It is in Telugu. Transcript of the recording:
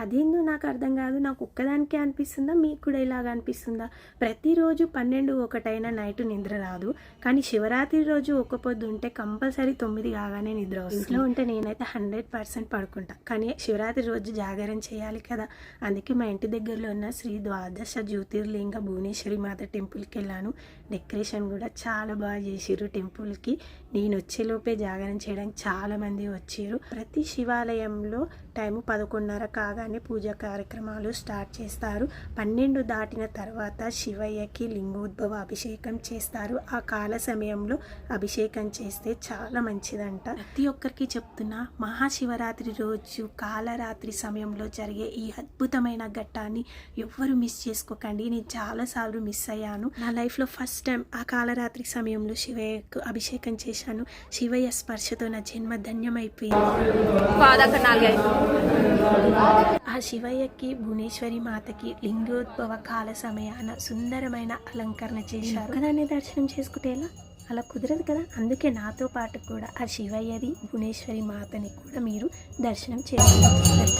అదేందో నాకు అర్థం కాదు. నాకు ఒక్కదానికే అనిపిస్తుందా, మీకు కూడా ఇలాగ అనిపిస్తుందా? ప్రతిరోజు 12-1 నైట్ నిద్ర రాదు, కానీ శివరాత్రి రోజు ఒక్క పొద్దు ఉంటే కంపల్సరీ 9 కాగానే నిద్ర వస్తుంది. ఇంట్లో ఉంటే నేనైతే 100% పడుకుంటా, కానీ శివరాత్రి రోజు జాగరణ చేయాలి కదా. అందుకే మా ఇంటి దగ్గరలో ఉన్న శ్రీ ద్వాదశ జ్యోతిర్లింగ భువనేశ్వరి మాత టెంపుల్కి వెళ్ళాను. డెకరేషన్ కూడా చాలా బాగా చేసిర్రు టెంపుల్కి. నేను వచ్చేలోపే జాగరణ చేయడానికి చాలామంది వచ్చారు. ప్రతి శివాలయంలో టైము 11:30 కాగానే పూజా కార్యక్రమాలు స్టార్ట్ చేస్తారు. 12 దాటిన తర్వాత శివయ్యకి లింగోద్భవ అభిషేకం చేస్తారు. ఆ కాల సమయంలో అభిషేకం చేస్తే చాలా మంచిదంట. ప్రతి ఒక్కరికి చెప్తున్నా, మహాశివరాత్రి రోజు కాలరాత్రి సమయంలో జరిగే ఈ అద్భుతమైన ఘట్టాన్ని ఎవ్వరు మిస్ చేసుకోకండి. నేను చాలాసార్లు మిస్ అయ్యాను. నా లైఫ్లో ఫస్ట్ టైం ఆ కాలరాత్రి సమయంలో శివయ్యకు అభిషేకం చేశాను. శివయ్య స్పర్శతో నా జన్మ ధన్యమైపోయింది. ఆ శివయ్యకి భువనేశ్వరి మాతకి లింగోద్భవ కాల సమయాన సుందరమైన అలంకరణ చేశారు. ఒకదాన్ని దర్శనం చేసుకుంటే ఎలా? అలా కుదరదు కదా. అందుకే నాతో పాటు కూడా ఆ శివయ్యది భువనేశ్వరి మాతని కూడా మీరు దర్శనం చేసుకోవాలి.